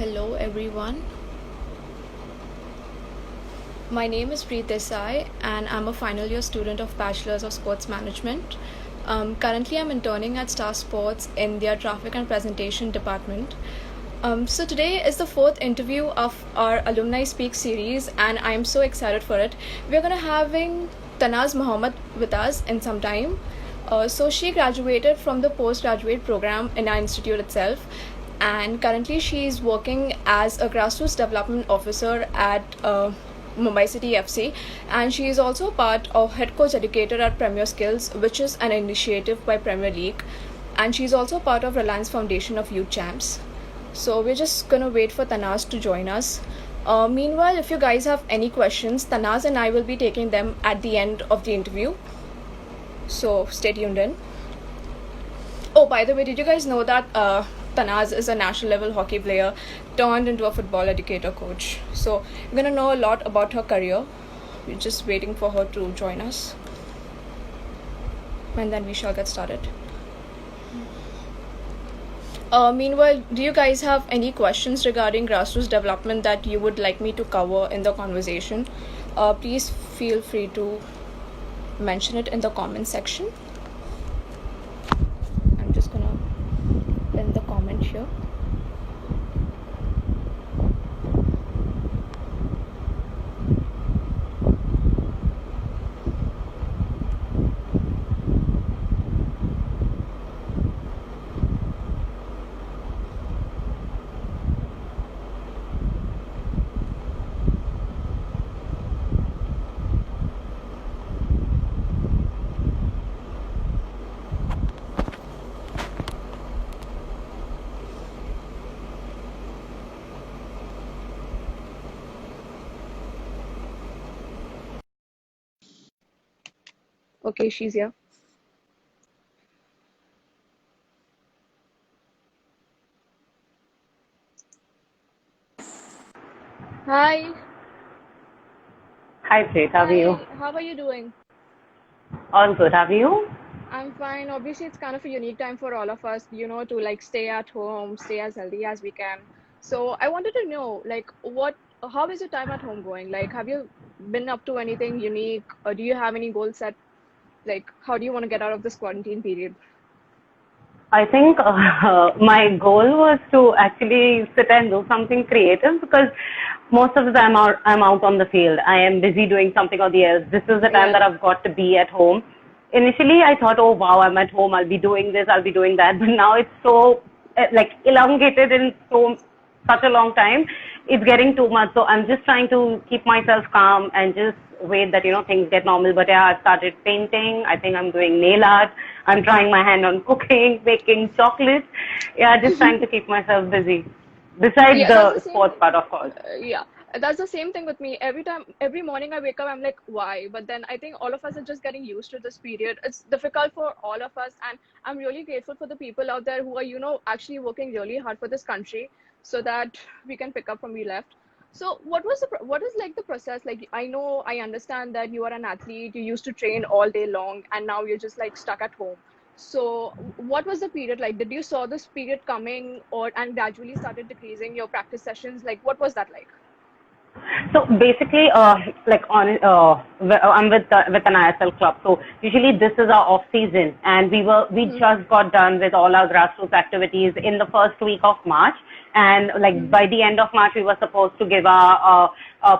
Hello everyone. My name is Preet Desai and I'm a final year student of Bachelor's of Sports Management. Currently, I'm interning at Star Sports in their Traffic and Presentation department. So today is the fourth interview of our Alumni Speak series, and I'm so excited for it. We're gonna having Tanaz Muhammad with us in some time. So she graduated from the postgraduate program in our institute itself, and currently she is working as a grassroots development officer at Mumbai City FC, and she is also part of head coach educator at Premier Skills, which is an initiative by Premier League, and she's also part of Reliance Foundation of Youth Champs. So we're just gonna wait for Tanaz to join us. Meanwhile, if you guys have any questions, Tanaz and I will be taking them at the end of the interview. So stay tuned in. Oh, by the way, did you guys know that Tanaz is a national level hockey player turned into a football educator coach? So you're gonna know a lot about her career. We're just waiting for her to join us, and then we shall get started. Meanwhile, do you guys have any questions regarding grassroots development that you would like me to cover in the conversation? Please feel free to mention it in the comment section. I'm just gonna pin the comment here. Okay, she's here. Hi. Hi, Preet. How are you? Hi, how are you doing? All good. How are you? I'm fine. Obviously, it's kind of a unique time for all of us, to like stay at home, stay as healthy as we can. So I wanted to know, like, how is your time at home going? Like, have you been up to anything unique, or do you have any goals set? Like, how do you want to get out of this quarantine period? I think my goal was to actually sit and do something creative because most of the time I'm out on the field. I am busy doing something or the else. This is the time Yeah. that I've got to be at home. Initially, I thought, oh wow, I'm at home. I'll be doing this. I'll be doing that. But now it's so like elongated in such a long time. It's getting too much. So I'm just trying to keep myself calm and just wait that things get normal. But yeah, I started painting. I think I'm doing nail art. I'm trying my hand on cooking, baking chocolates. Yeah, just trying to keep myself busy. Besides Yeah, that's the the same. sports part, of course. Yeah, that's the same thing with me. Every morning I wake up, I'm like, why? But then I think all of us are just getting used to this period. It's difficult for all of us, and I'm really grateful for the people out there who are, actually working really hard for this country so that we can pick up from we left. So, what is like the process? Like, I understand that you are an athlete, you used to train all day long, and now you're just like stuck at home. So, what was the period like? Did you saw this period coming, or and gradually started decreasing your practice sessions? Like, what was that like? So basically, like I'm with an ISL club. So usually this is our off season, and we Mm-hmm. just got done with all our grassroots activities in the first week of March, and like Mm-hmm. by the end of March we were supposed to give our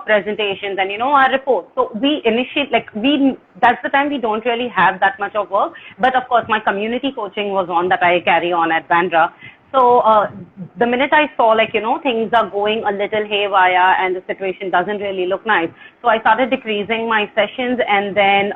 presentations and our reports. So we initiate we that's the time we don't really have that much of work. But of course, my community coaching was on that I carry on at Bandra. So the minute I saw things are going a little haywire and the situation doesn't really look nice, so I started decreasing my sessions, and then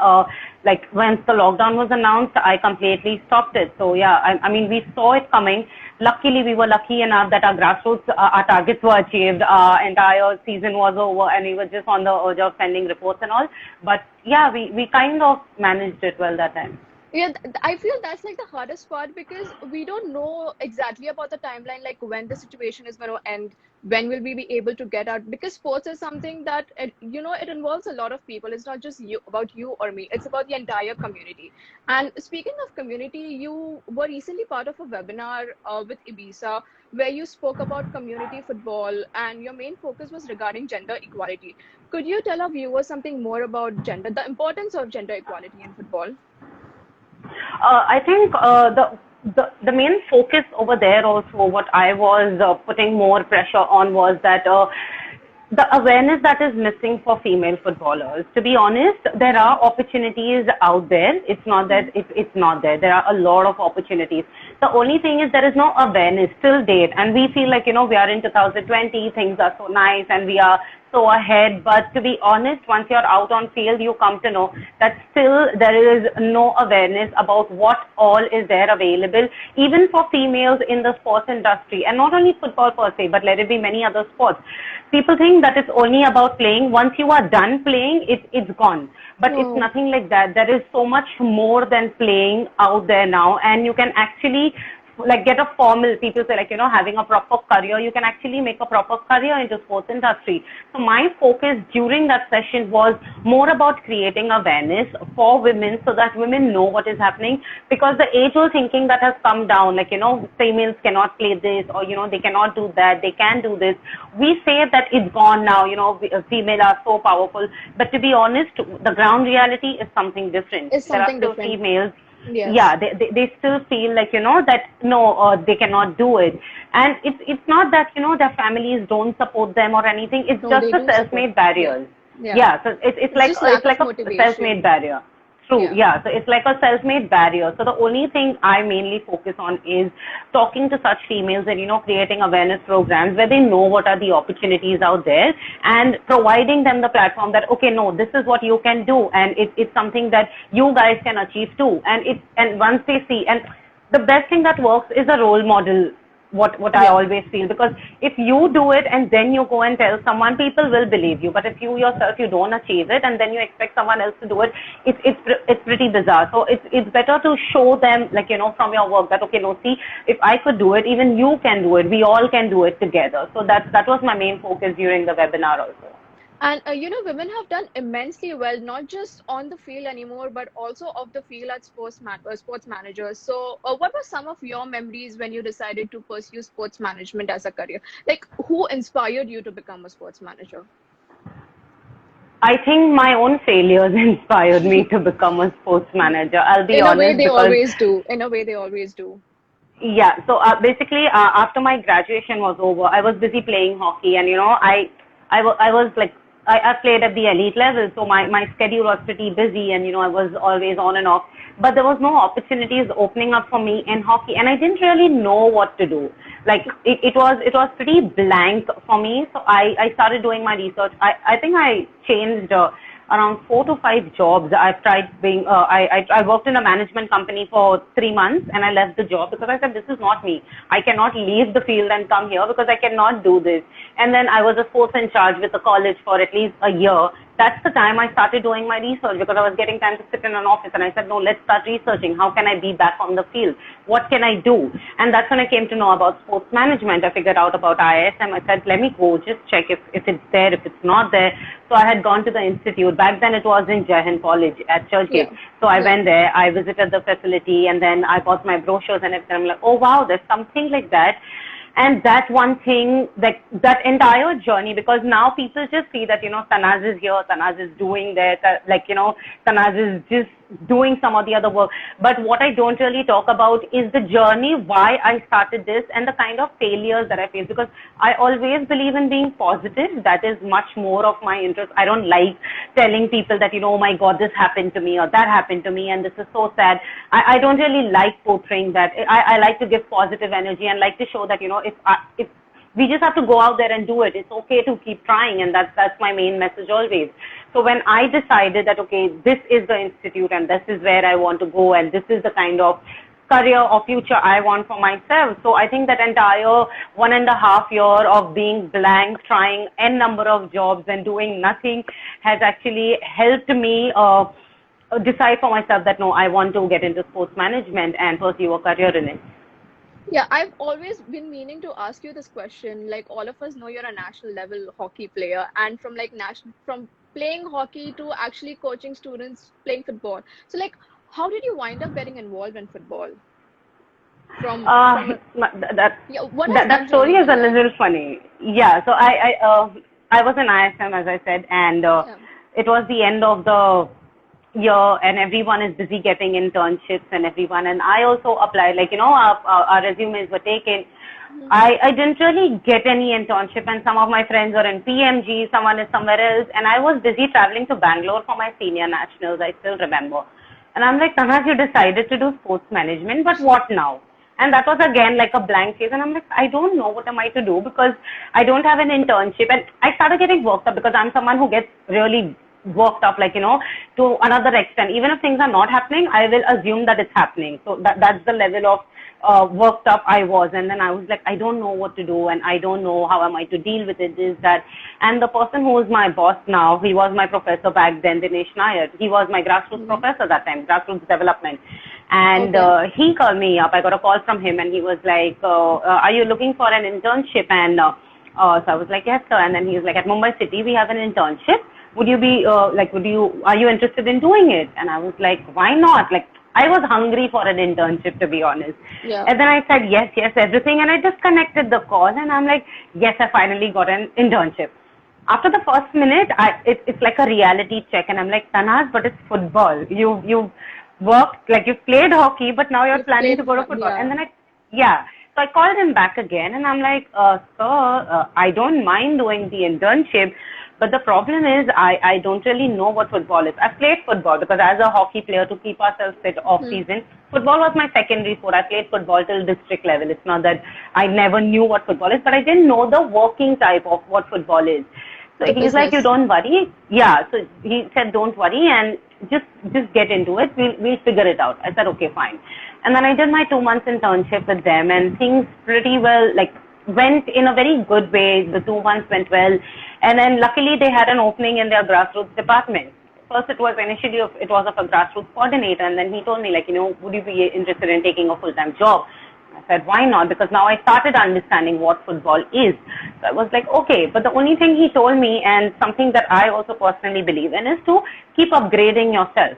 like once the lockdown was announced, I completely stopped it. So yeah, I mean we saw it coming. Luckily, we were lucky enough that our grassroots, our targets were achieved. Our entire season was over, and we were just on the urge of sending reports and all. But yeah, we kind of managed it well that time. Yeah, I feel that's like the hardest part because we don't know exactly about the timeline, like when the situation is going to end, when will we be able to get out? Because sports is something that it involves a lot of people. It's not just you or me. It's about the entire community. And speaking of community, you were recently part of a webinar with Ibiza. where you spoke about community football and your main focus was regarding gender equality. Could you tell our viewers something more about the importance of gender equality in football? I think the main focus over there also, what I was putting more pressure on was that the awareness that is missing for female footballers. To be honest, there are opportunities out there. It's not that it's not there. There are a lot of opportunities. The only thing is there is no awareness till date, and we feel like we are in 2020, things are so nice, and we are so ahead. But to be honest, once you're out on field, you come to know that still there is no awareness about what all is there available, even for females in the sports industry, and not only football per se, but let it be many other sports. People think that it's only about playing. Once you are done playing, it's gone. But it's No. nothing like that. There is so much more than playing out there now, and you can actually like get a formal, people say, like having a proper career. You can actually make a proper career into sports industry. So my focus during that session was more about creating awareness for women, so that women know what is happening, because the age old thinking that has come down, like females cannot play this, or they cannot do that, they can do this. We say that it's gone now, female are so powerful, but to be honest, the ground reality is something different. Is There are something still different. females, yeah, Yes. they still feel like that no, they cannot do it. And it's not that their families don't support them or anything. It's No, just they the do support. self-made Yeah. barriers. Yeah. Yeah, so it's It's like just lack of a self-made motivation. barrier. True, Yeah. yeah. So it's like a self-made barrier. So the only thing I mainly focus on is talking to such females and creating awareness programs where they know what are the opportunities out there, and providing them the platform that okay, no, this is what you can do, and it's something that you guys can achieve too. And once they see, and the best thing that works is a role model, what I Yeah. always feel, because if you do it and then you go and tell someone, people will believe you. But if you yourself you don't achieve it and then you expect someone else to do it, it's pretty bizarre. So it's better to show them, like from your work, that okay, no, see, if I could do it, even you can do it. We all can do it together. So that was my main focus during the webinar also. And women have done immensely well, not just on the field anymore, but also off the field as sports managers. So, what were some of your memories when you decided to pursue sports management as a career? Like, who inspired you to become a sports manager? I think my own failures inspired me to become a sports manager. I'll be In a way, honest, they because always do. In a way, they always do. yeah, so basically, after my graduation was over, I was busy playing hockey, and I was like, I played at the elite level, so my schedule was pretty busy, and I was always on and off. But there was no opportunities opening up for me in hockey, and I didn't really know what to do. Like it was pretty blank for me. So I started doing my research. I think I changed. Around 4 to 5 jobs. I've tried being, I worked in a management company for 3 months, and I left the job because I said, this is not me. I cannot leave the field and come here because I cannot do this. And then I was a sports in charge with the college for at least a year. That's the time I started doing my research, because I was getting time to sit in an office, and I said, no, let's start researching. How can I be back on the field? What can I do? And that's when I came to know about sports management. I figured out about ISM. I said, let me go just check if it's there, if it's not there. So I had gone to the institute. Back then it was in Jahan College at Churchgate. Yeah. So I Yeah. went there, I visited the facility, and then I got my brochures and everything. I'm like, oh wow, there's something like that. And that one thing, that entire journey, because now people just see that, Tanaz is here, Tanaz is doing that, Tanaz is just doing some of the other work. But what I don't really talk about is the journey, why I started this, and the kind of failures that I faced, because I always believe in being positive. That is much more of my interest. I don't like telling people that, oh my God, this happened to me or that happened to me and this is so sad. I don't really like portraying that. I like to give positive energy and like to show that, if we just have to go out there and do it. It's okay to keep trying, and that's my main message always. So when I decided that okay, this is the institute and this is where I want to go, and this is the kind of career or future I want for myself. So I think that entire 1.5 year of being blank, trying n number of jobs and doing nothing has actually helped me decide for myself that no, I want to get into sports management and pursue a career in it. Yeah, I've always been meaning to ask you this question. Like all of us know you're a national level hockey player, and from like national from playing hockey to actually coaching students playing football. So like how did you wind up getting involved in football? from That yeah, what has that that story journey is been a like? little funny. Yeah. So I was in ISM, as I said, and Yeah. it was the end of the year, and everyone is busy getting internships and everyone. And I also applied, like, our resumes were taken. Mhm. I didn't really get any internship, and some of my friends were in PMG, someone is somewhere else, and I was busy traveling to Bangalore for my senior nationals. I still remember. And I'm like, Tanas, you decided to do sports management, but what now? And that was again like a blank face. And I'm like, I don't know what am I to do because I don't have an internship. And I started getting worked up because I'm someone who gets really worked up, like, to another extent. Even if things are not happening, I will assume that it's happening. So that's the level of worked up I was. And then I was like, I don't know what to do and I don't know how am I to deal with it, this, that. And the person who is my boss now, he was my professor back then, Dinesh Nair. He was my grassroots Mhm. professor that time, grassroots development. And Okay. he called me up. I got a call from him and he was like, are you looking for an internship? And so I was like, yes, sir. And then he was like, at Mumbai City, we have an internship. Would you be are you interested in doing it? And I was like, why not? Like, I was hungry for an internship, to be honest. Yeah. And then I said, yes, yes, everything. And I disconnected the call and I'm like, yes, I finally got an internship. After the first minute, it's like a reality check. And I'm like, Tanas, but it's football. You've worked, like you've played hockey, but now you're You planning to played go to football. And yeah. then yeah. So I called him back again and I'm like, sir, I don't mind doing the internship, but the problem is I don't really know what football is. I've played football because as a hockey player to keep ourselves fit off Hmm. season, football was my secondary sport. I played football till district level. It's not that I never knew what football is, but I didn't know the working type of what football is. So The he's like, you business. don't worry. Yeah. So he said, don't worry and just get into it. We'll figure it out. I said, okay, fine. And then I did my 2 months internship with them and things pretty well, like went in a very good way. The 2 months went well. And then luckily they had an opening in their grassroots department. First it was initially, it was of a grassroots coordinator. And then he told me like, would you be interested in taking a full-time job? I said, why not? Because now I started understanding what football is. So I was like, okay. But the only thing he told me, and something that I also personally believe in, is to keep upgrading yourself.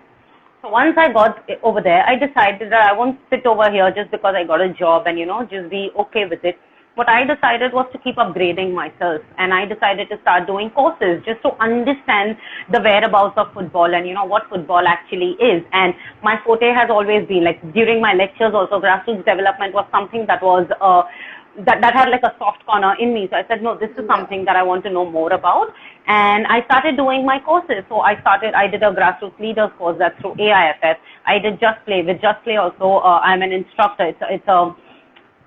So once I got over there, I decided that I won't sit over here just because I got a job and, just be okay with it. What I decided was to keep upgrading myself, and I decided to start doing courses just to understand the whereabouts of football and, what football actually is. And my forte has always been, like, during my lectures also, grassroots development was something that was, that had like a soft corner in me. So I said, no, this is Yeah. something that I want to know more about. And I started doing my courses. So I did a grassroots leaders course that's through AIFF. I did Just Play. With Just Play also, I'm an instructor.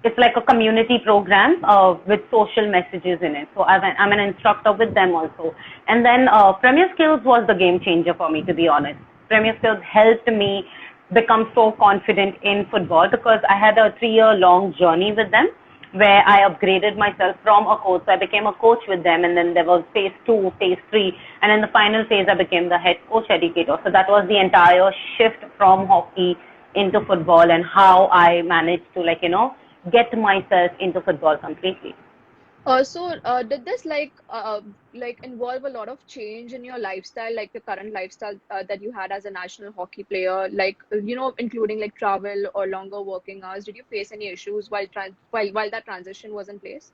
It's like a community program with social messages in it. So I'm an instructor with them also. And then Premier Skills was the game changer for me, to be honest. Premier Skills helped me become so confident in football because I had a 3-year long journey with them where I upgraded myself from a coach. So I became a coach with them, and then there was phase 2, phase 3, and in the final phase I became the head coach educator. So that was the entire shift from hockey into football and how I managed to get myself into football completely. So, did this like involve a lot of change in your lifestyle, like the current lifestyle that you had as a national hockey player, like including like travel or longer working hours? Did you face any issues while that transition was in place?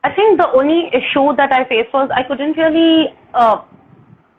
I think the only issue that I faced was I couldn't really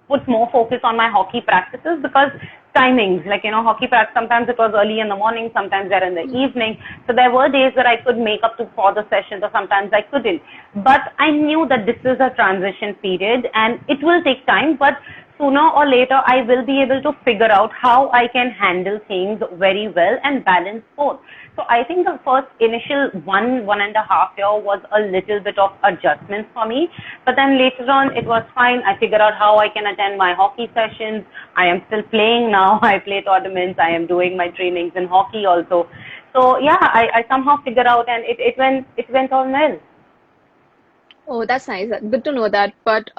put more focus on my hockey practices because timings, like, hockey practice, sometimes it was early in the morning, sometimes they're in the Hmm. evening. So there were days that I could make up to for the sessions or sometimes I couldn't. But I knew that this is a transition period and it will take time, but sooner or later I will be able to figure out how I can handle things very well and balance both. So I think the first initial 1.5 year was a little bit of adjustments for me. But then later on it was fine. I figured out how I can attend my hockey sessions. I am still playing now. I play tournaments. I am doing my trainings in hockey also. So yeah, I somehow figured out and it went on well. Oh, that's nice. Good to know that. But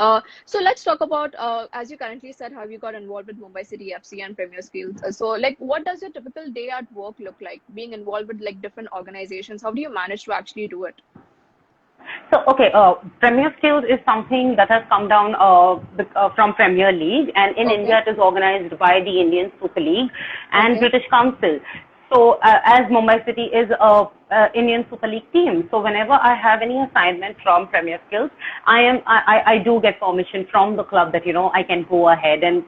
so let's talk about as you currently said, how you got involved with Mumbai City FC and Premier Skills. So, like, what does your typical day at work look like? Being involved with like different organizations, how do you manage to actually do it? So, okay, Premier Skills is something that has come down from Premier League, and in Okay. India it is organized by the Indian Super League and Okay. British Council. So as Mumbai City is a Indian Super League team, so whenever I have any assignment from Premier Skills, I do get permission from the club that I can go ahead and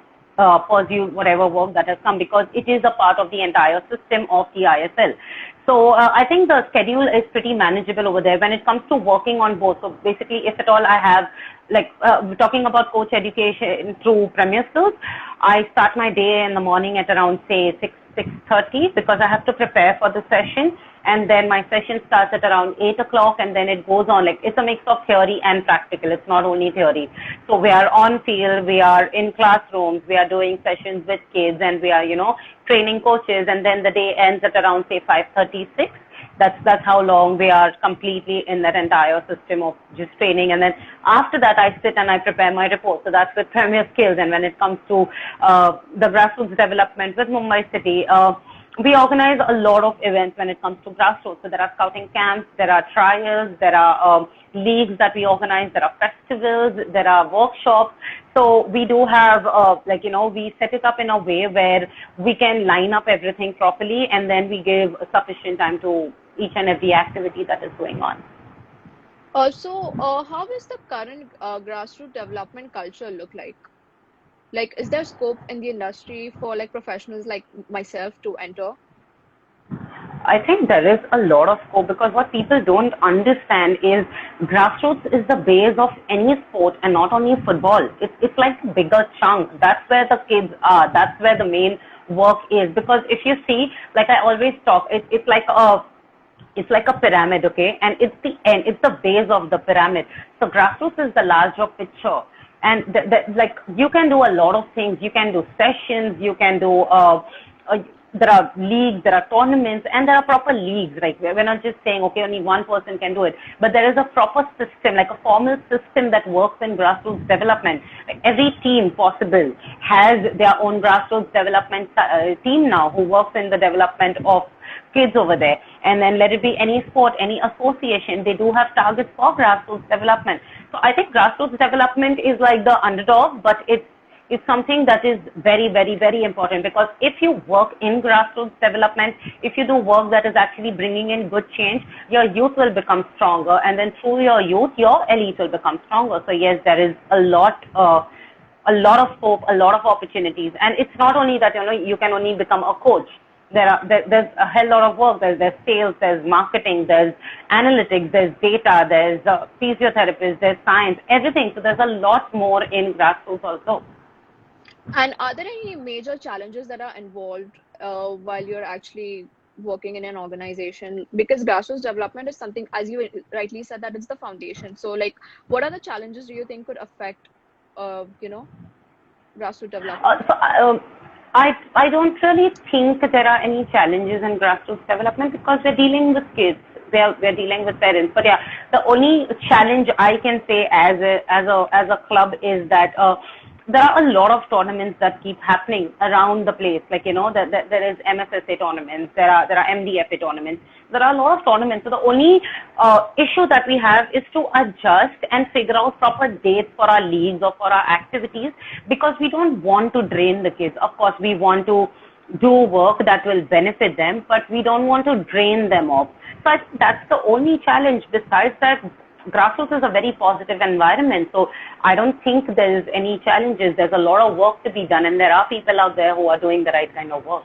pursue whatever work that has come, because it is a part of the entire system of the ISL. So I think the schedule is pretty manageable over there when it comes to working on both. So basically, if at all I have, like talking about coach education through Premier Skills, I start my day in the morning at around say 6:30, because I have to prepare for the session, and then my session starts at around 8 o'clock, and then it goes on. Like, it's a mix of theory and practical. It's not only theory. So we are on field, we are in classrooms, we are doing sessions with kids, and we are training coaches, and then the day ends at around say 5:36. That's how long we are completely in that entire system of just training. And then after that, I sit and I prepare my report. So that's with Premier Skills. And when it comes to the grassroots development with Mumbai City, we organize a lot of events when it comes to grassroots. So there are scouting camps, there are trials, there are leagues that we organize, there are festivals, there are workshops. So we do have, we set it up in a way where we can line up everything properly, and then we give sufficient time to each and every activity that is going on. Also, how is the current grassroots development culture look like? Like, is there scope in the industry for like professionals like myself to enter? I think there is a lot of scope, because what people don't understand is grassroots is the base of any sport, and not only football. It's like a bigger chunk. That's where the kids are. That's where the main work is. Because if you see, like I always talk, it's like a pyramid, okay? And it's the end, it's the base of the pyramid. So grassroots is the larger picture. And like, you can do a lot of things. You can do sessions, you can do, there are leagues, there are tournaments, and there are proper leagues, right? We're not just saying, okay, only one person can do it. But there is a proper system, like a formal system that works in grassroots development. Like, every team possible has their own grassroots development team now, who works in the development of kids over there. And then let it be any sport, any association, they do have targets for grassroots development. So I think grassroots development is like the underdog, but it's something that is very, very, very important, because if you work in grassroots development, if you do work that is actually bringing in good change, your youth will become stronger, and then through your youth, your elite will become stronger. So yes, there is a lot of scope, a lot of opportunities. And it's not only that you can only become a coach. There's a hell lot of work. There's sales, there's marketing, there's analytics, there's data, there's physiotherapists, there's science, everything. So there's a lot more in grassroots also. And are there any major challenges that are involved while you're actually working in an organization? Because grassroots development is something, as you rightly said, that it's the foundation. So like, what are the challenges do you think could affect, grassroots development? I don't really think there are any challenges in grassroots development, because we're dealing with kids. We're dealing with parents. But yeah, the only challenge I can say as a club is that there are a lot of tournaments that keep happening around the place. Like, there is MSSA tournaments, there are MDFA tournaments. There are a lot of tournaments. So the only issue that we have is to adjust and figure out proper dates for our leagues or for our activities, because we don't want to drain the kids. Of course, we want to do work that will benefit them, but we don't want to drain them off. So I think that's the only challenge. Besides that, grassroots is a very positive environment. So I don't think there's any challenges. There's a lot of work to be done, and there are people out there who are doing the right kind of work.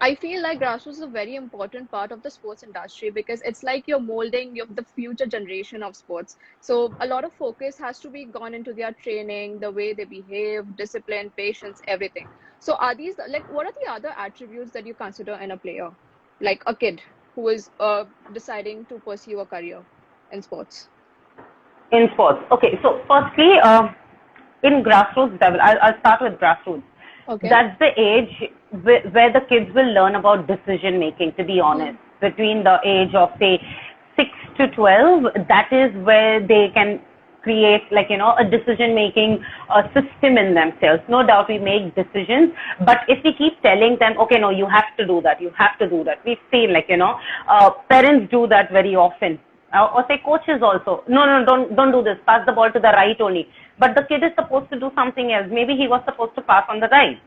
I feel like grassroots is a very important part of the sports industry, because it's like you're molding the future generation of sports. So a lot of focus has to be gone into their training, the way they behave, discipline, patience, everything. So are these, like, what are the other attributes that you consider in a player, like a kid who is deciding to pursue a career in sports? In sports. Okay, so firstly, in grassroots, I'll start with grassroots. Okay. That's the age where the kids will learn about decision making, to be honest. Between the age of, say, 6 to 12, that is where they can create, like, a decision making system in themselves. No doubt we make decisions, but if we keep telling them, okay, no, you have to do that, we've seen, like, parents do that very often. Or say coaches also, no, don't do this, pass the ball to the right only. But the kid is supposed to do something else. Maybe he was supposed to pass on the right.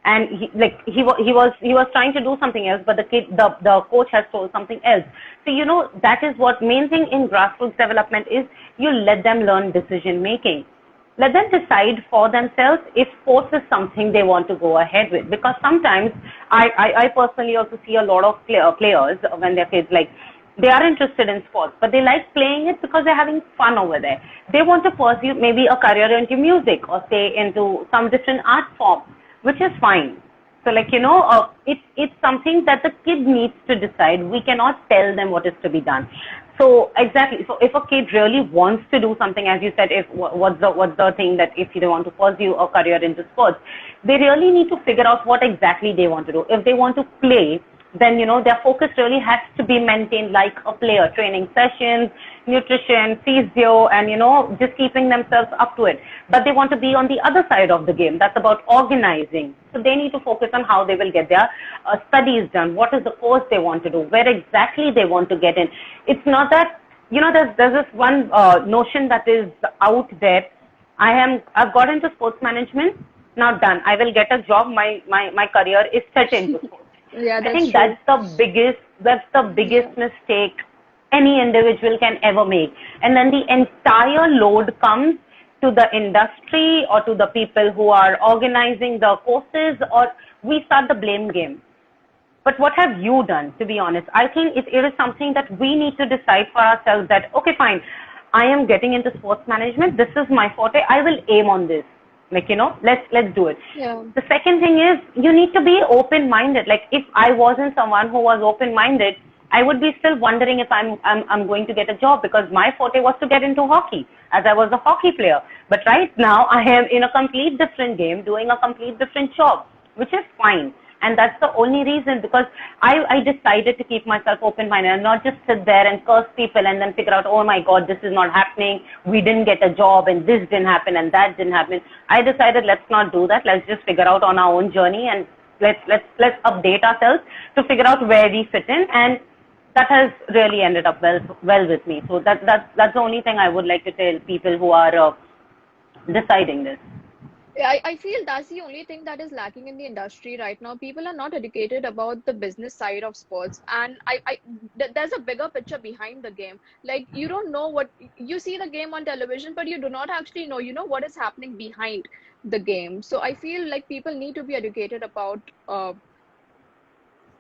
and he was trying to do something else, but the coach has told something else. So that is what main thing in grassroots development is. You let them learn decision making. Let them decide for themselves if sports is something they want to go ahead with. Because sometimes I personally also see a lot of players when they're kids, like they are interested in sports, but they like playing it because they're having fun over there. They want to pursue maybe a career into music or say into some different art form, which is fine. So it's something that the kid needs to decide. We cannot tell them what is to be done. So exactly. So if a kid really wants to do something, as you said, what's the thing that if they want to pursue a career into sports, they really need to figure out what exactly they want to do. If they want to play, then their focus really has to be maintained like a player, training sessions, nutrition, physio, and just keeping themselves up to it. But they want to be on the other side of the game. That's about organizing. So they need to focus on how they will get their studies done. What is the course they want to do? Where exactly they want to get in? It's not that there's this one notion that is out there. I've got into sports management. Now done. I will get a job. My career is set into sports. Yeah, I think true. that's the biggest mistake any individual can ever make. And then the entire load comes to the industry or to the people who are organizing the courses, or we start the blame game. But what have you done, to be honest? I think it is something that we need to decide for ourselves that, okay, fine, I am getting into sports management. This is my forte. I will aim on this. Let's do it. Yeah. The second thing is you need to be open-minded. Like if I wasn't someone who was open-minded, I would be still wondering if I'm going to get a job, because my forte was to get into hockey, as I was a hockey player. But right now I am in a complete different game, doing a complete different job, which is fine. And that's the only reason, because I decided to keep myself open-minded and not just sit there and curse people and then figure out, oh my God, this is not happening. We didn't get a job and this didn't happen and that didn't happen. I decided let's not do that. Let's just figure out on our own journey, and let's update ourselves to figure out where we fit in. And that has really ended up well with me. So that's the only thing I would like to tell people who are deciding this. I feel that's the only thing that is lacking in the industry right now. People are not educated about the business side of sports, and there's a bigger picture behind the game. Like you don't know what you see the game on television, but you do not actually know, what is happening behind the game. So I feel like people need to be educated about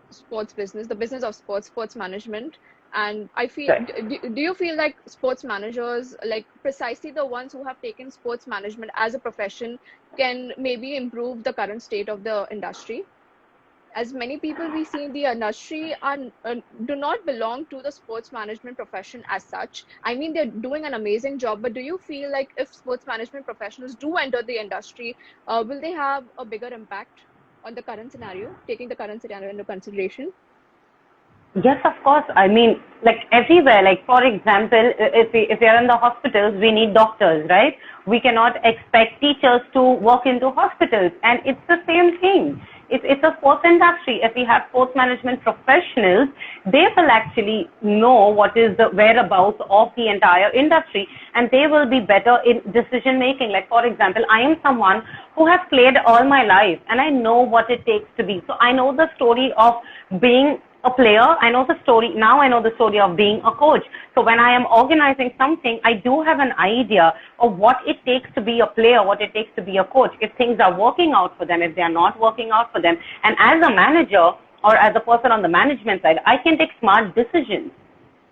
sports business, the business of sports management. And I feel, Right. do you feel like sports managers, like precisely the ones who have taken sports management as a profession, can maybe improve the current state of the industry? As many people we see in the industry do not belong to the sports management profession as such. I mean, they're doing an amazing job, but do you feel like if sports management professionals do enter the industry, will they have a bigger impact on the current scenario, taking the current scenario into consideration? Yes, of course. I mean, like everywhere. Like for example, if we are in the hospitals, we need doctors, right? We cannot expect teachers to work into hospitals, and it's the same thing. It's a sports industry. If we have sports management professionals, they will actually know what is the whereabouts of the entire industry, and they will be better in decision making. Like for example, I am someone who has played all my life, and I know what it takes to be. So I know the story of being a player. I know the story. Now I know the story of being a coach. So when I am organizing something, I do have an idea of what it takes to be a player, what it takes to be a coach, if things are working out for them, if they are not working out for them. And as a manager or as a person on the management side, I can take smart decisions,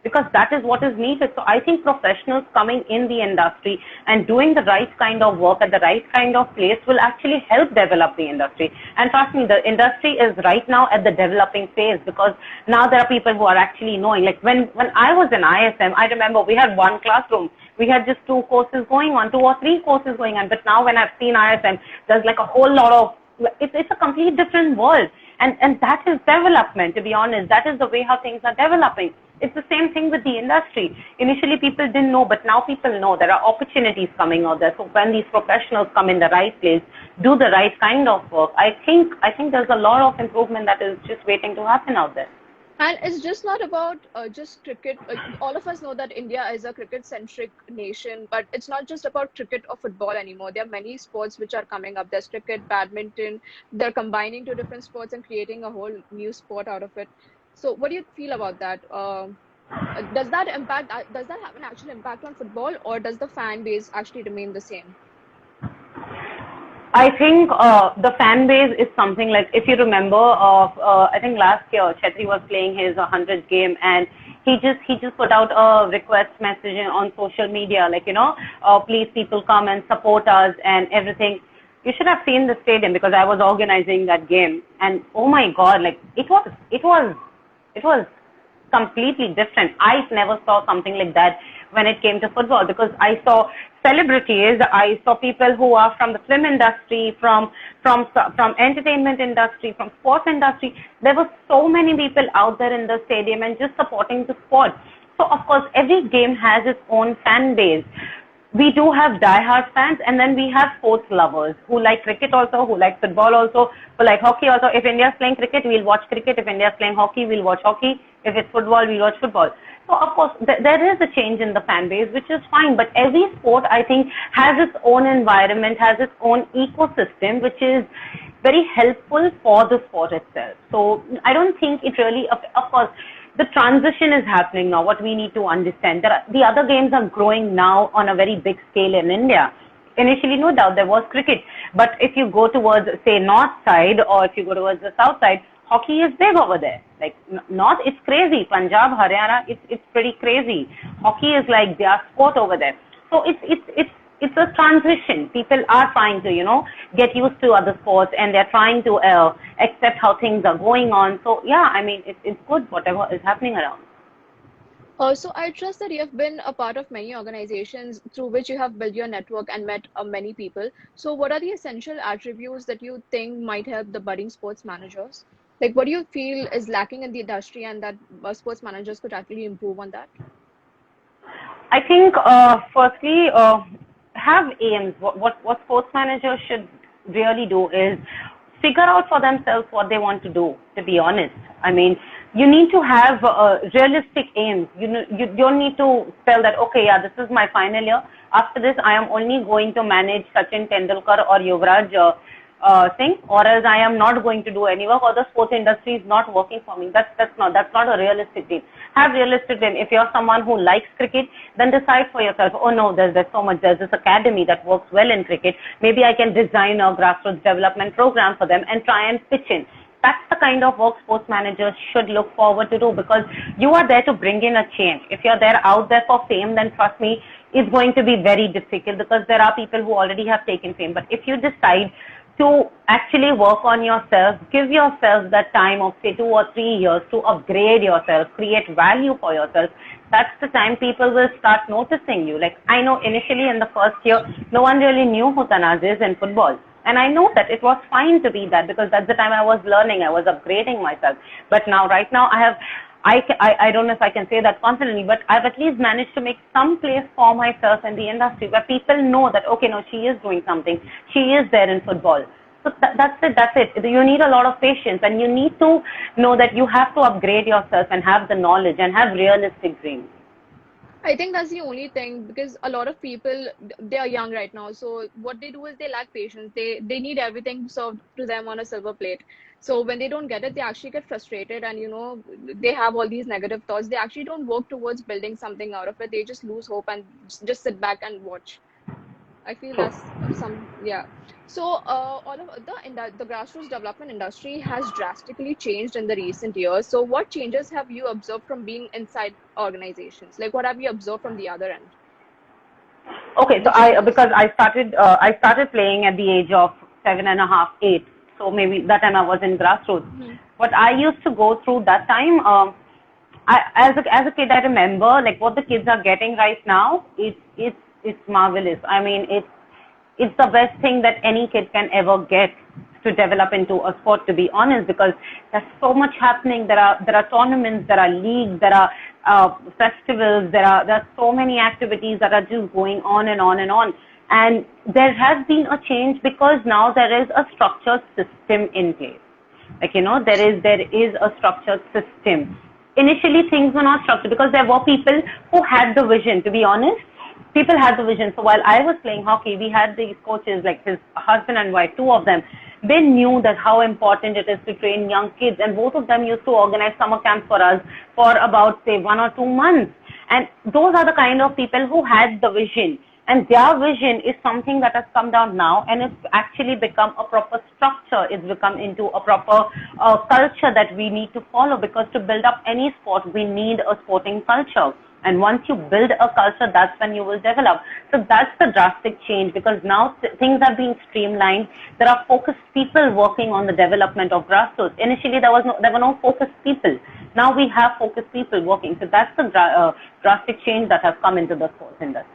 because that is what is needed. So I think professionals coming in the industry and doing the right kind of work at the right kind of place will actually help develop the industry. And trust me, the industry is right now at the developing phase, because now there are people who are actually knowing. Like when I was in ISM, I remember we had one classroom. We had just 2 courses going on, 2 or 3 courses going on. But now when I've seen ISM, there's like a whole lot of, it's a complete different world. And that is development, to be honest. That is the way how things are developing. It's the same thing with the industry. Initially, people didn't know, but now people know. There are opportunities coming out there. So when these professionals come in the right place, do the right kind of work, I think there's a lot of improvement that is just waiting to happen out there. And it's just not about just cricket. All of us know that India is a cricket-centric nation, but it's not just about cricket or football anymore. There are many sports which are coming up. There's cricket, badminton. They're combining two different sports and creating a whole new sport out of it. So, what do you feel about that? Does that impact? Does that have an actual impact on football, or does the fan base actually remain the same? I think the fan base is something like, if you remember, I think last year Chetri was playing his 100th game, and he just put out a request message on social media, like, please people come and support us and everything. You should have seen the stadium, because I was organizing that game, and oh my God, like it was completely different. I never saw something like that when it came to football, because I saw celebrities, I saw people who are from the film industry, from entertainment industry, from sports industry. There were so many people out there in the stadium and just supporting the sport. So of course, every game has its own fan base. We do have diehard fans, and then we have sports lovers who like cricket also, who like football also, who like hockey also. If India is playing cricket, we'll watch cricket. If India is playing hockey, we'll watch hockey. If it's football, we'll watch football. So of course, there is a change in the fan base, which is fine. But every sport, I think, has its own environment, has its own ecosystem, which is very helpful for the sport itself. So I don't think it really, of course, the transition is happening now. What we need to understand, the other games are growing now on a very big scale in India. Initially, no doubt, there was cricket. But if you go towards, say, north side, or if you go towards the south side, hockey is big over there. Like, north, it's crazy. Punjab, Haryana, it's pretty crazy. Hockey is like their sport over there. So it's a transition. People are trying to, get used to other sports, and they're trying to accept how things are going on. So yeah, I mean, it's good whatever is happening around. So I trust that you have been a part of many organizations through which you have built your network and met many people. So what are the essential attributes that you think might help the budding sports managers? Like, what do you feel is lacking in the industry and that sports managers could actually improve on that? I think, firstly, have aims. What sports managers should really do is figure out for themselves what they want to do. To be honest, I mean, you need to have realistic aims. You don't need to tell that, okay, yeah, this is my final year. After this, I am only going to manage Sachin Tendulkar or Yuvraj Singh, or else I am not going to do any work, or the sports industry is not working for me. That's not a realistic dream. Have realistic dream. If you're someone who likes cricket, then decide for yourself, oh no, there's so much, there's this academy that works well in cricket. Maybe I can design a grassroots development program for them and try and pitch in. That's the kind of work sports managers should look forward to do, because you are there to bring in a change. If you're there out there for fame, then trust me, it's going to be very difficult, because there are people who already have taken fame. But if you decide to actually work on yourself, give yourself that time of say 2 or 3 years to upgrade yourself, create value for yourself, that's the time people will start noticing you. Like, I know initially in the first year, no one really knew who Tanaz is in football. And I know that it was fine to be that, because that's the time I was learning, I was upgrading myself. But now, right now, I don't know if I can say that confidently, but I've at least managed to make some place for myself in the industry where people know that, okay, no, she is doing something. She is there in football. So that's it. You need a lot of patience, and you need to know that you have to upgrade yourself and have the knowledge and have realistic dreams. I think that's the only thing, because a lot of people, they are young right now. So what they do is they lack patience. They need everything served to them on a silver plate. So when they don't get it, they actually get frustrated, and they have all these negative thoughts. They actually don't work towards building something out of it. They just lose hope and just sit back and watch. I feel True. that's some, yeah. So all of the grassroots development industry has drastically changed in the recent years. So what changes have you observed from being inside organizations? Like, what have you observed from the other end? Okay, so The changes. because I started playing at the age of 7.5, 8. So maybe that time I was in grassroots. Mhm. What I used to go through that time, as a kid, I remember like what the kids are getting right now. It's marvelous. I mean, it's the best thing that any kid can ever get to develop into a sport, to be honest, because there's so much happening. There are tournaments, there are leagues, there are festivals, there are so many activities that are just going on and on and on. And there has been a change, because now there is a structured system in place. Like, there is a structured system initially things were not structured because there were people who had the vision, to be honest. People had the vision. So while I was playing hockey, we had these coaches, like his husband and wife, two of them. They knew that how important it is to train young kids, and both of them used to organize summer camps for us for about, say, 1 or 2 months. And those are the kind of people who had the vision. And their vision is something that has come down now, and it's actually become a proper structure. It's become into a proper culture that we need to follow, because to build up any sport, we need a sporting culture. And once you build a culture, that's when you will develop. So that's the drastic change, because now things are being streamlined. There are focused people working on the development of grassroots. Initially, there were no focused people. Now we have focused people working. So that's the drastic change that has come into the sports industry.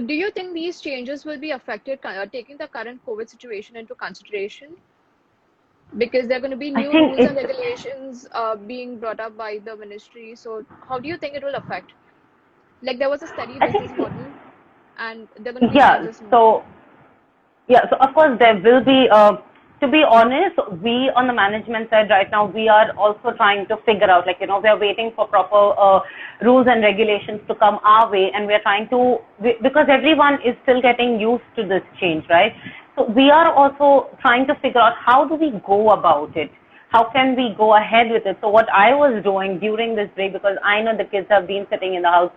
Do you think these changes will be affected, taking the current COVID situation into consideration? Because there are going to be new rules and regulations being brought up by the ministry. So how do you think it will affect? Like, there was a steady business model, and there are going to be changes. So of course there will be. To be honest, we on the management side right now, we are also trying to figure out, we are waiting for proper rules and regulations to come our way, and we are trying to, because everyone is still getting used to this change, right? So we are also trying to figure out how do we go about it? How can we go ahead with it? So what I was doing during this break, because I know the kids have been sitting in the house,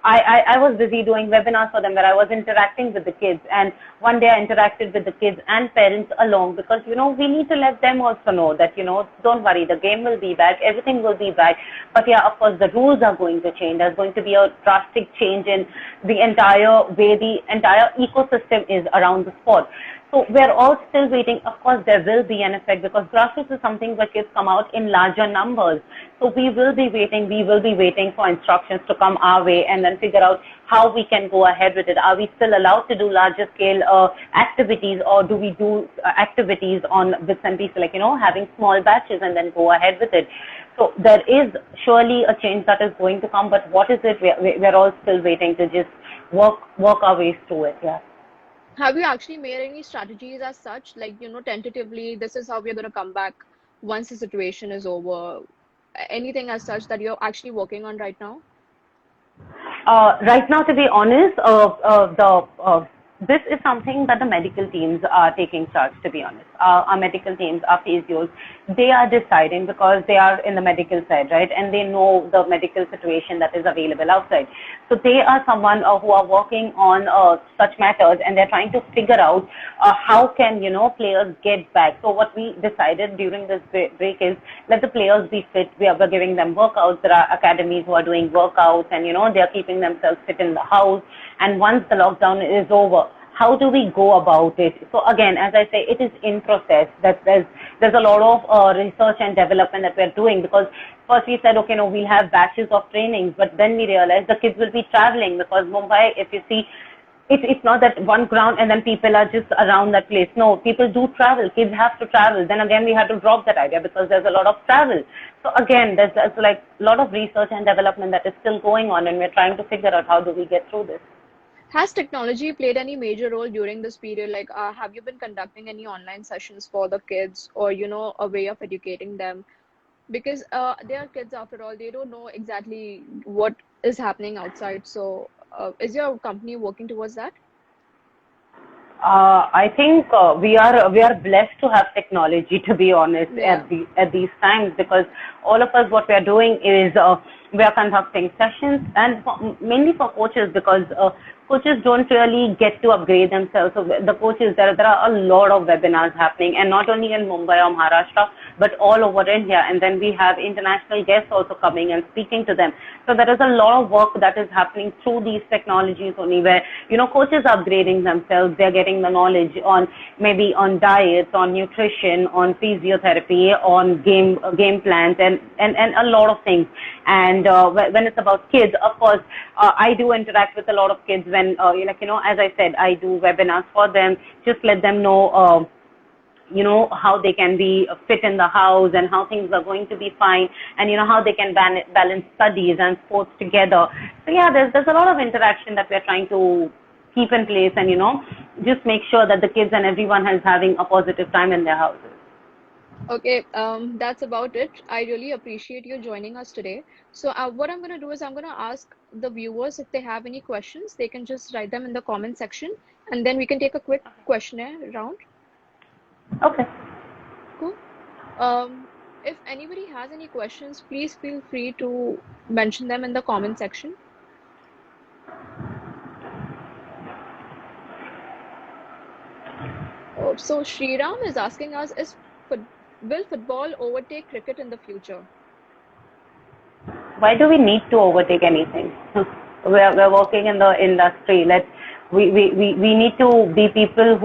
I was busy doing webinars for them where I was interacting with the kids. And one day I interacted with the kids and parents along, because, we need to let them also know that, don't worry, the game will be back, everything will be back. But yeah, of course, the rules are going to change. There's going to be a drastic change in the entire way the entire ecosystem is around the sport. So we're all still waiting. Of course, there will be an effect, because grassroots is something where kids come out in larger numbers. So we will be waiting. We will be waiting for instructions to come our way, and then figure out how we can go ahead with it. Are we still allowed to do larger scale activities, or do we do activities on bits and pieces, having small batches and then go ahead with it? So there is surely a change that is going to come, but what is it? We're all still waiting to just work our ways through it. Yeah. Have you actually made any strategies as such, tentatively, this is how we're going to come back once the situation is over? Anything as such that you're actually working on right now? Right now, to be honest, this is something that the medical teams are taking charge, to be honest. Our medical teams, our physios, they are deciding, because they are in the medical side, right? And they know the medical situation that is available outside. So they are someone who are working on such matters, and they're trying to figure out how can, players get back. So what we decided during this break is, let the players be fit. We are giving them workouts. There are academies who are doing workouts, and, they are keeping themselves fit in the house. And once the lockdown is over, how do we go about it? So again, as I say, it is in process. That there's a lot of research and development that we're doing, because first we said, okay, no, we'll have batches of trainings, but then we realized the kids will be traveling, because Mumbai, if you see, it's not that one ground and then people are just around that place. No, people do travel. Kids have to travel. Then again, we had to drop that idea, because there's a lot of travel. So again, there's a lot of research and development that is still going on, and we're trying to figure out how do we get through this. Has technology played any major role during this period? Have you been conducting any online sessions for the kids, or, a way of educating them? Because they are kids after all, they don't know exactly what is happening outside. So is your company working towards that? I think we are blessed to have technology, to be honest, at these times, because all of us, what we are doing is we are conducting sessions, and mainly for coaches, because coaches don't really get to upgrade themselves. So the coaches, there are a lot of webinars happening, and not only in Mumbai or Maharashtra, but all over India. And then we have international guests also coming and speaking to them. So there is a lot of work that is happening through these technologies only, where, coaches are upgrading themselves. They're getting the knowledge on maybe on diets, on nutrition, on physiotherapy, on game plans, and a lot of things. And when it's about kids, of course, I do interact with a lot of kids when, as I said, I do webinars for them, just let them know, how they can be fit in the house, and how things are going to be fine, and, how they can balance studies and sports together. So yeah, there's a lot of interaction that we're trying to keep in place, and, just make sure that the kids and everyone is having a positive time in their houses. Okay, that's about it. I really appreciate you joining us today. So, what I'm going to do is I'm going to ask the viewers if they have any questions, they can just write them in the comment section, and then we can take a quick questionnaire round. Okay. Cool. If anybody has any questions, please feel free to mention them in the comment section. So Shriram is asking us, will football overtake cricket in the future? Why do we need to overtake anything? We're working in the industry. We need to be people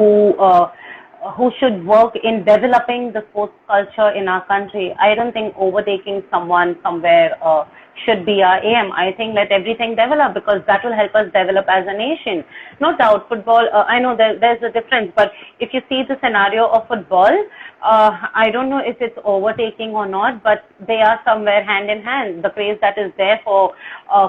who should work in developing the sports culture in our country. I don't think overtaking someone somewhere should be our aim. I think let everything develop because that will help us develop as a nation. No doubt, football. I know there's a difference, but if you see the scenario of football, I don't know if it's overtaking or not, but they are somewhere hand in hand. The craze that is there for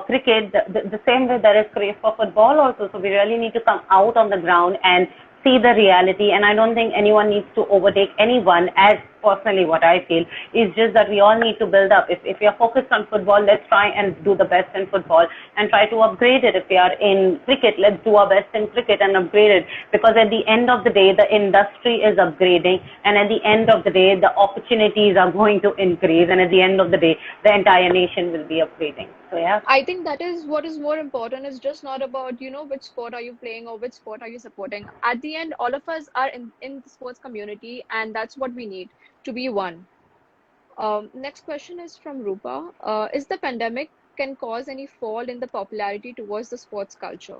cricket, the same way there is craze for football also. So we really need to come out on the ground and see the reality. And I don't think anyone needs to overtake anyone. As personally, what I feel is just that we all need to build up. If we are focused on football, let's try and do the best in football and try to upgrade it. If we are in cricket, let's do our best in cricket and upgrade it. Because at the end of the day, the industry is upgrading, and at the end of the day, the opportunities are going to increase, and at the end of the day, the entire nation will be upgrading. So yeah. I think that is what is more important. It's just not about, which sport are you playing or which sport are you supporting. At the end, all of us are in the sports community, and that's what we need to be one. Next question is from Rupa. Is the pandemic can cause any fall in the popularity towards the sports culture?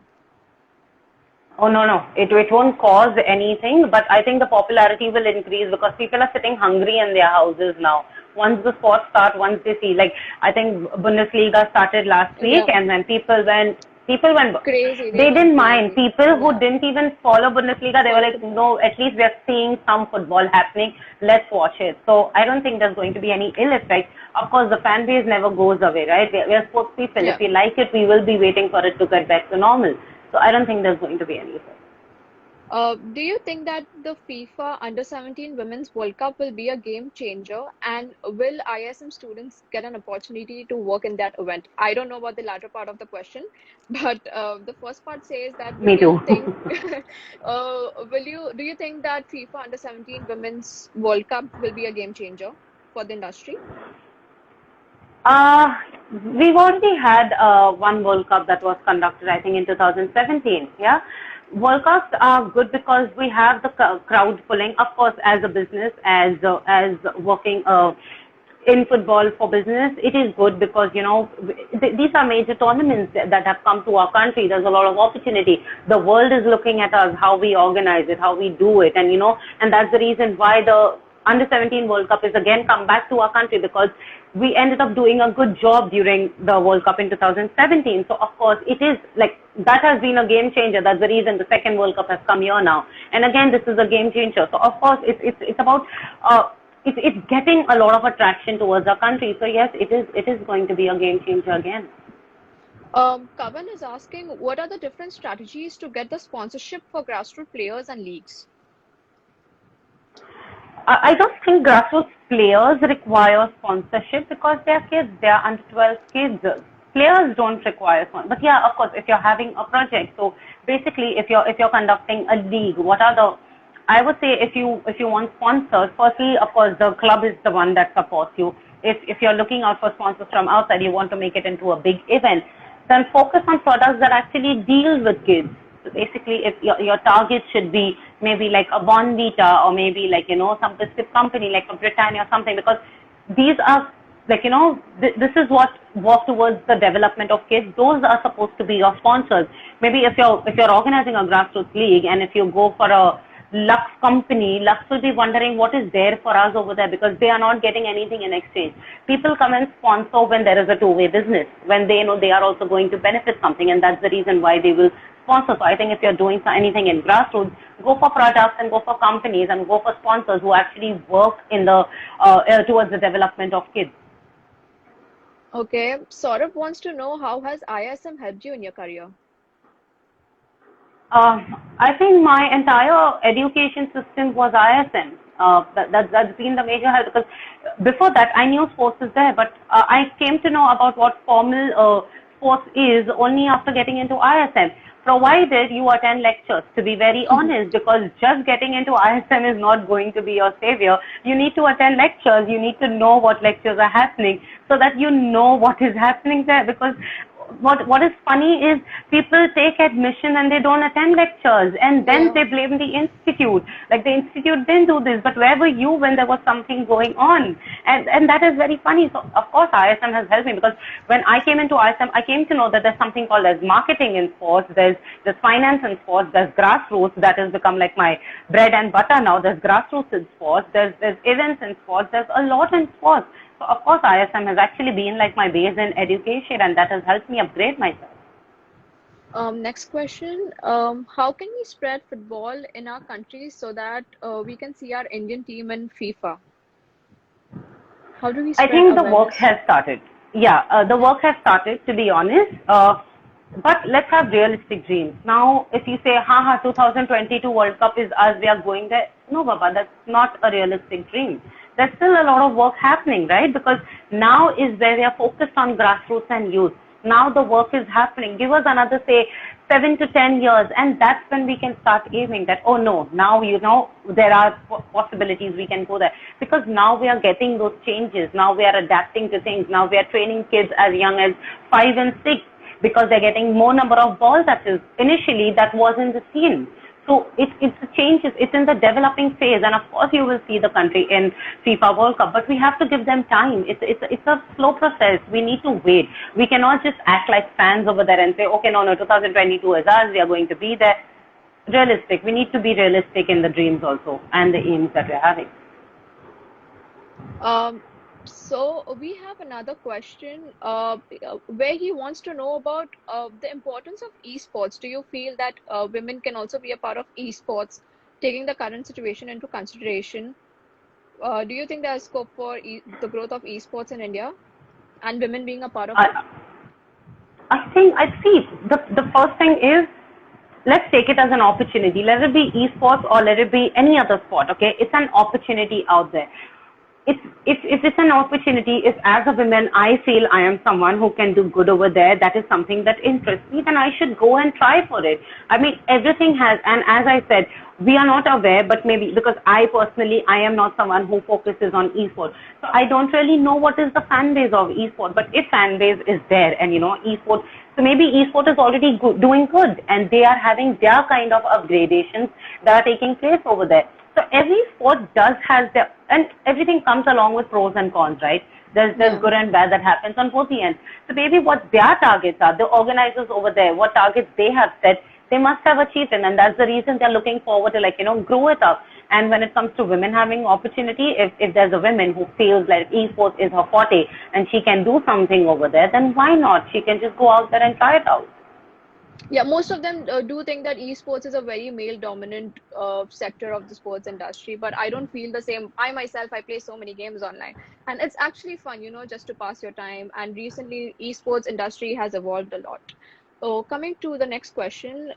Oh, no, no. It won't cause anything, but I think the popularity will increase because people are sitting hungry in their houses now. Once the sports start, once they see, like, I think Bundesliga started last week, Yeah, and when people went, crazy. They they went didn't mind. crazy. People who Yeah, didn't even follow Bundesliga, they were follow like, football. no, at least we are seeing some football happening. Let's watch it. So I don't think there's going to be any ill effect. Of course, the fan base never goes away, right? We are sports people. If Yeah. we like it, we will be waiting for it to get back to normal. So I don't think there's going to be any effect. Do you think that the FIFA Under 17 Women's World Cup will be a game changer? And will ISM students get an opportunity to work in that event? I don't know about the latter part of the question, but the first part says that will Me you too. think, do you think that FIFA Under 17 Women's World Cup will be a game changer for the industry? Uh, we've already had one World Cup that was conducted, I think, in 2017. Yeah, World Cups are good because we have the crowd pulling. Of course, as a business, as working in football for business, it is good because these are major tournaments that have come to our country. There's a lot of opportunity. The world is looking at us, how we organize it, how we do it, and that's the reason why the under 17 World Cup is again come back to our country because we ended up doing a good job during the World Cup in 2017. So of course it is like that has been a game changer. That's the reason the second World Cup has come here now. And again, this is a game changer. So of course it's about it's getting a lot of attraction towards our country. So yes, it is going to be a game changer again. Kavan is asking, what are the different strategies to get the sponsorship for grassroots players and leagues? I don't think grassroots players require sponsorship because they're kids, they're under 12 kids. Players don't require sponsorship. But yeah, of course, if you're having a project, so basically if you're conducting a league, what are the I would say if you want sponsors, firstly, of course, the club is the one that supports you. If you're looking out for sponsors from outside, you want to make it into a big event, then focus on products that actually deal with kids. So basically, if your target should be maybe like a Bonvita or maybe like some biscuit company like a Britannia or something, because these are like this is what work towards the development of kids. Those are supposed to be your sponsors. Maybe if you're organizing a grassroots league and if you go for a Lux company, Lux will be wondering what is there for us over there because they are not getting anything in exchange. People come and sponsor when there is a two-way business, when they know they are also going to benefit something, and that's the reason why they will sponsor. So I think if you're doing anything in grassroots, go for products and go for companies and go for sponsors who actually work in the towards the development of kids. Okay, Saurabh wants to know how has ISM helped you in your career? I think my entire education system was ISM. That's been the major help because before that I knew sports is there, but I came to know about what formal sports is only after getting into ISM. Provided you attend lectures, to be very honest, because just getting into ISM is not going to be your savior. You need to attend lectures. You need to know what lectures are happening so that you know what is happening there. Because what is funny is people take admission and they don't attend lectures and then Yeah. they blame the institute, like the institute didn't do this, but where were you when there was something going on? And that is very funny. So of course ISM has helped me, because when I came into ISM I came to know that there's something called as marketing in sports, there's finance in sports, there's grassroots that has become like my bread and butter now. There's grassroots in sports, there's events in sports, there's a lot in sports. So of course ISM has actually been like my base in education, and that has helped me upgrade myself. Next question. How can we spread football in our country so that we can see our Indian team in FIFA? How do we I spread think the work awareness? has started. Yeah, the work has started, to be honest. But let's have realistic dreams. Now, if you say, haha, 2022 World Cup is us, we are going there. No, Baba, that's not a realistic dream. There's still a lot of work happening, right? Because now is where we are focused on grassroots and youth. Now the work is happening. Give us another, say, 7 to 10 years, and that's when we can start aiming that, oh no, now there are possibilities, we can go there. Because now we are getting those changes. Now we are adapting to things. Now we are training kids as young as 5 and 6, because they're getting more number of balls. That is initially that wasn't the scene. So it's a change. It's in the developing phase, and of course you will see the country in FIFA World Cup. But we have to give them time. It's a slow process. We need to wait. We cannot just act like fans over there and say, okay, no, 2022 is us. We are going to be there. Realistic. We need to be realistic in the dreams also and the aims that we're having. Um, so we have another question where he wants to know about the importance of esports. Do you feel that women can also be a part of esports, taking the current situation into consideration? Do you think there's scope for the growth of esports in India and women being a part of it? I I see the first thing is, let's take it as an opportunity. Let it be esports or let it be any other sport. Okay, it's an opportunity out there. It's if it's an opportunity, if as a woman I feel I am someone who can do good over there, that is something that interests me, then I should go and try for it. I mean, everything has, and as I said, we are not aware, but maybe because I personally, I am not someone who focuses on esports. So I don't really know what is the fan base of esports, but if fan base is there and esports, so maybe esports is already doing good and they are having their kind of upgradations that are taking place over there. So every sport does has their, and everything comes along with pros and cons, right? There's Yeah. good and bad that happens on both the ends. So maybe what their targets are, the organizers over there, what targets they have set, they must have achieved it, and that's the reason they're looking forward to grow it up. And when it comes to women having opportunity, if there's a woman who feels like esports is her forte and she can do something over there, then why not? She can just go out there and try it out. Yeah, most of them do think that esports is a very male dominant sector of the sports industry, but I don't feel the same. I myself, I play so many games online, and it's actually fun, just to pass your time. And recently, esports industry has evolved a lot. So, coming to the next question,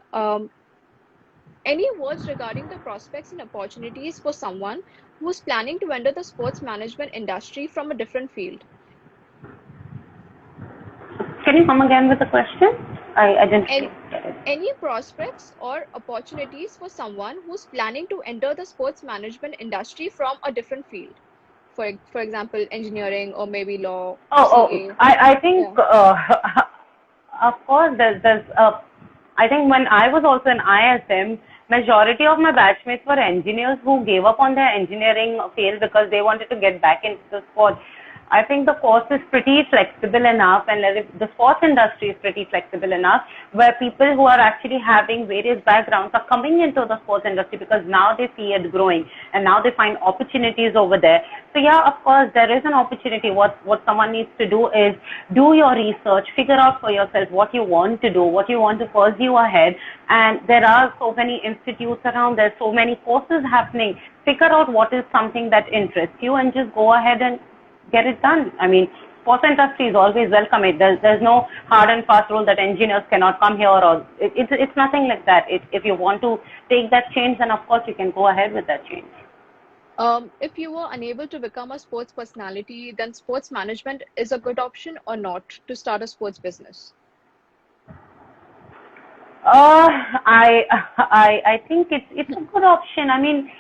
any words regarding the prospects and opportunities for someone who's planning to enter the sports management industry from a different field? Can you come again with the question? I didn't And get it. any prospects or opportunities for someone who's planning to enter the sports management industry from a different field? For example, engineering or maybe law, Oh, CA. I think, Yeah. of course, I think when I was also in ISM, majority of my batchmates were engineers who gave up on their engineering field because they wanted to get back into the sport. I think the course is pretty flexible enough, and the sports industry is pretty flexible enough, where people who are actually having various backgrounds are coming into the sports industry because now they see it growing and now they find opportunities over there. So yeah, of course, there is an opportunity. What someone needs to do is do your research, figure out for yourself what you want to do, what you want to pursue ahead. And there are so many institutes around, there's so many courses happening. Figure out what is something that interests you and just go ahead and get it done. I mean, sports industry is always welcome. There's no hard and fast rule that engineers cannot come here, or it's nothing like that. If you want to take that change, then of course you can go ahead with that change. If you were unable to become a sports personality, then sports management is a good option or not to start a sports business? I think it's a good option. I mean,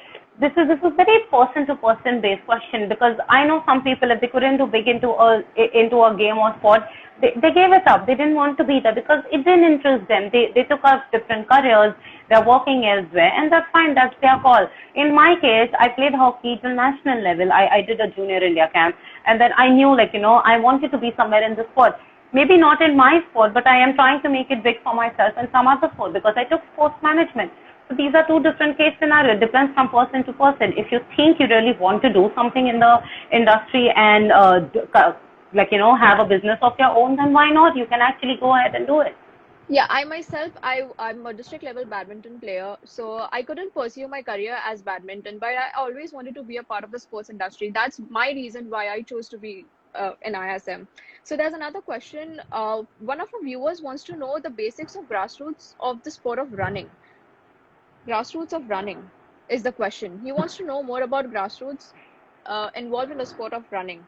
this is very person to person based question, because I know some people, if they couldn't do big into a game or sport, they gave it up. They didn't want to be there because it didn't interest them. They took up different careers. They're working elsewhere, and that's fine. That's their call. In my case, I played hockey till national level. I did a junior India camp, and then I knew, like, I wanted to be somewhere in the sport. Maybe not in my sport, but I am trying to make it big for myself in some other sport, because I took sports management. So these are two different case scenarios. It depends from person to person. If you think you really want to do something in the industry and have a business of your own, then why not? You can actually go ahead and do it. Yeah, I myself, I'm a district level badminton player, so I couldn't pursue my career as badminton, but I always wanted to be a part of the sports industry. That's my reason why I chose to be in ISM. So there's another question. One of our viewers wants to know the basics of grassroots of the sport of running. Grassroots of running is the question. He wants to know more about grassroots involved in the sport of running.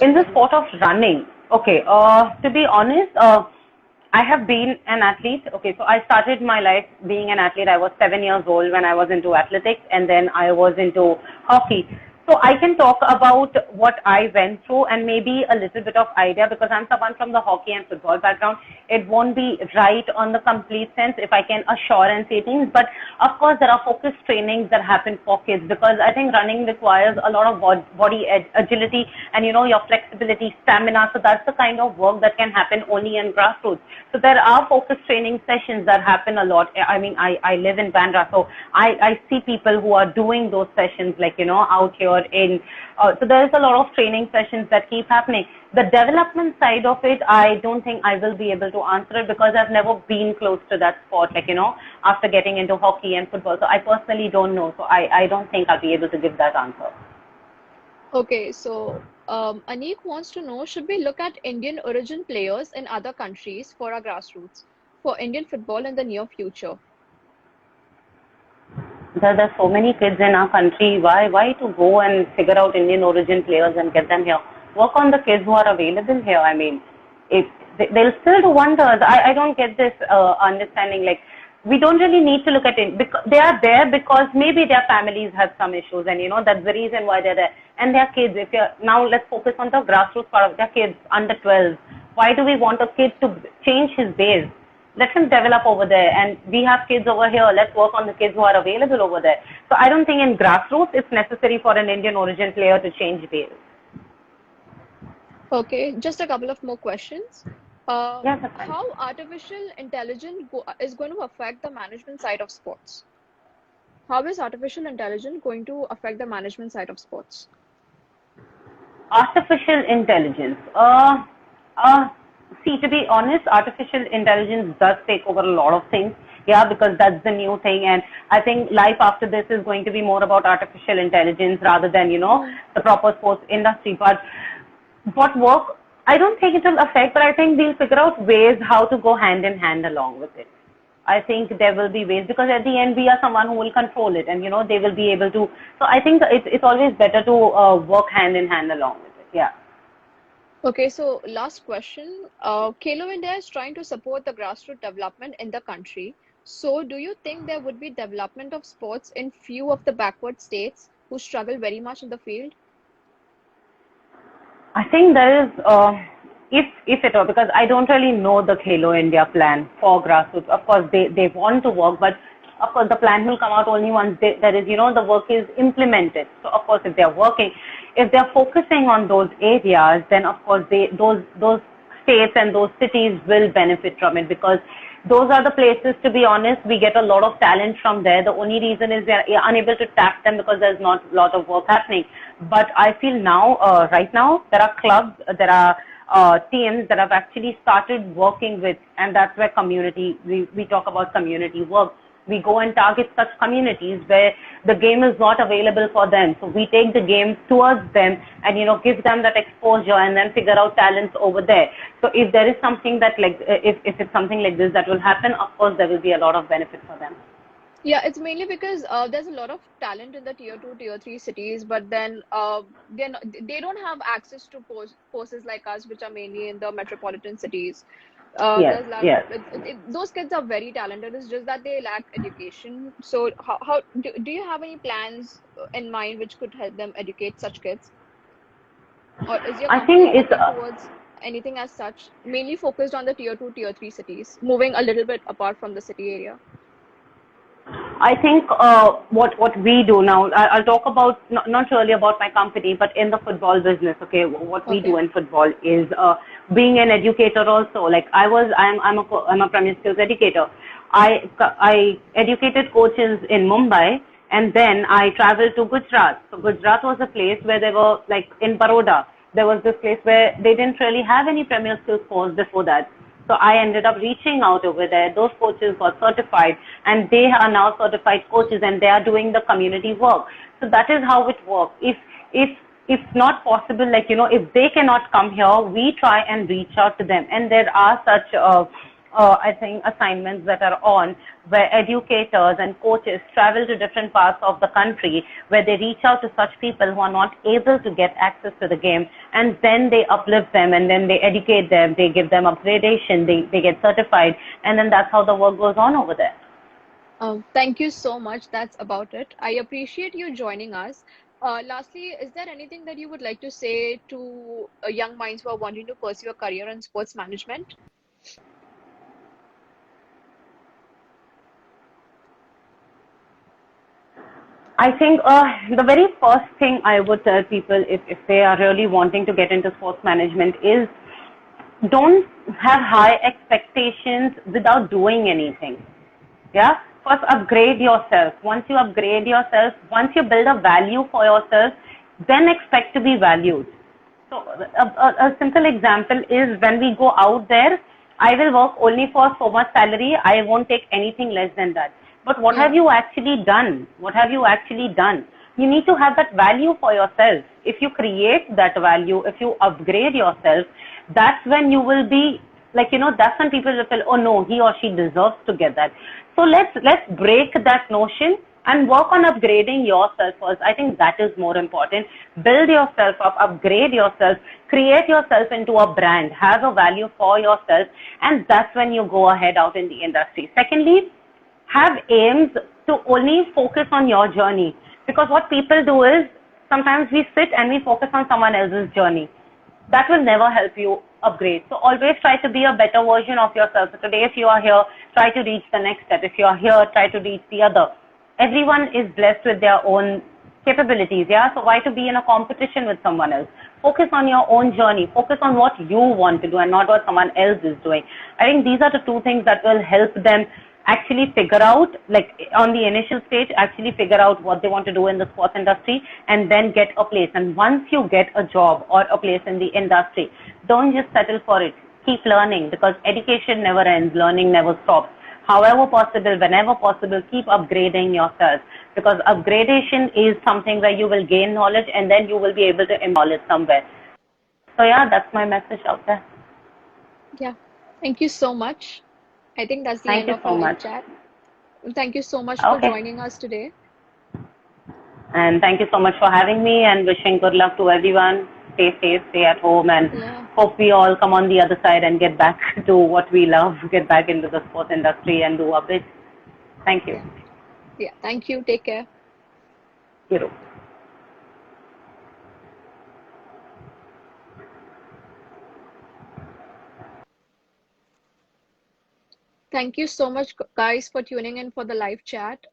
In the sport of running, okay. To be honest, I have been an athlete. Okay, so I started my life being an athlete. I was 7 years old when I was into athletics, and then I was into hockey. So I can talk about what I went through and maybe a little bit of idea, because I'm someone from the hockey and football background. It won't be right on the complete sense if I can assure and say things. But of course, there are focused trainings that happen for kids, because I think running requires a lot of body agility and, your flexibility, stamina. So that's the kind of work that can happen only in grassroots. So there are focused training sessions that happen a lot. I mean, I live in Bandra, so I see people who are doing those sessions, like, out here so there is a lot of training sessions that keep happening. The development side of it, I don't think I will be able to answer it, because I've never been close to that sport, after getting into hockey and football. So I personally don't know. So I don't think I'll be able to give that answer. Okay, so Anik wants to know, should we look at Indian origin players in other countries for our grassroots, for Indian football in the near future? There's so many kids in our country. Why to go and figure out Indian origin players and get them here? Work on the kids who are available here. I mean, they'll still do wonders. I don't get this understanding. Like, we don't really need to look at it, because they are there because maybe their families have some issues, and that's the reason why they're there. And their kids. Now let's focus on the grassroots part of their kids under 12. Why do we want a kid to change his base? Let him develop over there, and we have kids over here. Let's work on the kids who are available over there. So I don't think in grassroots it's necessary for an Indian origin player to change base. Okay, just a couple of more questions. Yes, that's fine. How artificial intelligence is going to affect the management side of sports? How is artificial intelligence going to affect the management side of sports? Artificial intelligence. See, to be honest, artificial intelligence does take over a lot of things. Yeah, because that's the new thing. And I think life after this is going to be more about artificial intelligence rather than, the proper sports industry. But what work, I don't think it will affect, but I think we'll figure out ways how to go hand in hand along with it. I think there will be ways, because at the end we are someone who will control it, and they will be able to. So I think it's always better to work hand in hand along with it. Yeah. Okay, so last question. Khelo India is trying to support the grassroots development in the country. So do you think there would be development of sports in few of the backward states who struggle very much in the field? I think there is, if at all, because I don't really know the Khelo India plan for grassroots. Of course, they want to work, but of course the plan will come out only once there is, the work is implemented. So of course, if they're working, if they're focusing on those areas, then of course those states and those cities will benefit from it, because those are the places, to be honest, we get a lot of talent from there. The only reason is we are unable to tap them because there's not a lot of work happening. But I feel now, right now, there are clubs, there are teams that have actually started working with, and that's where community, we talk about community work, We go and target such communities where the game is not available for them. So we take the game towards them and, give them that exposure and then figure out talents over there. So if there is something that if it's something like this that will happen, of course, there will be a lot of benefit for them. Yeah, it's mainly because there's a lot of talent in the tier two, tier three cities, but then they don't have access to courses like us, which are mainly in the metropolitan cities. Yes, There's a lot, yes. those kids are very talented. It's just that they lack education. So, how do you have any plans in mind which could help them educate such kids? Or is your I company think it's working towards anything as such, mainly focused on the tier two, tier three cities, moving a little bit apart from the city area? I think what we do now, I'll talk about not really about my company, but in the football business. Okay, what we do Okay. in football is being an educator also. Like I'm a primary skills educator. I educated coaches in Mumbai, and then I traveled to Gujarat. So Gujarat was a place where they were like in Baroda. There was this place where they didn't really have any premier skills course before that. So I ended up reaching out over there. Those coaches got certified and they are now certified coaches and they are doing the community work. So that is how it works. If it's not possible, if they cannot come here, we try and reach out to them. And there are such I think assignments that are on where educators and coaches travel to different parts of the country where they reach out to such people who are not able to get access to the game, and then they uplift them and then they educate them, they give them upgradation, they get certified, and then that's how the work goes on over there. Thank you so much. That's about it. I appreciate you joining us. Lastly, is there anything that you would like to say to young minds who are wanting to pursue a career in sports management? I think the very first thing I would tell people if they are really wanting to get into sports management is don't have high expectations without doing anything. Yeah. First, upgrade yourself. Once you upgrade yourself, once you build a value for yourself, then expect to be valued. So, a simple example is when we go out there, I will work only for so much salary. I won't take anything less than that. But what have Yeah. you actually done? What have you actually done? You need to have that value for yourself. If you create that value, if you upgrade yourself, that's when you will be like, that's when people will feel, oh no, he or she deserves to get that. So let's break that notion and work on upgrading yourself first. I think that is more important. Build yourself up, upgrade yourself, create yourself into a brand, have a value for yourself, and that's when you go ahead out in the industry. Secondly, have aims to only focus on your journey, because what people do is sometimes we sit and we focus on someone else's journey. That will never help you upgrade. So always try to be a better version of yourself. So today, if you are here, try to reach the next step. If you are here, try to reach the other. Everyone is blessed with their own capabilities. Yeah. So why to be in a competition with someone else? Focus on your own journey. Focus on what you want to do and not what someone else is doing. I think these are the two things that will help them actually figure out, like on the initial stage, actually figure out what they want to do in the sports industry and then get a place. And once you get a job or a place in the industry, don't just settle for it. Keep learning, because education never ends, learning never stops. However possible, whenever possible, keep upgrading yourself, because upgradation is something where you will gain knowledge and then you will be able to impart it somewhere. So yeah, that's my message out there. Yeah. Thank you so much. I think that's the Thank end you of our so live much. chat. Thank you so much for Okay. joining us today. And thank you so much for having me, and wishing good luck to everyone. Stay safe, stay at home, and Yeah. hope we all come on the other side and get back to what we love, get back into the sports industry and do our bit. Thank you. Yeah. Yeah. Thank you. Take care. You. Thank you so much, guys, for tuning in for the live chat.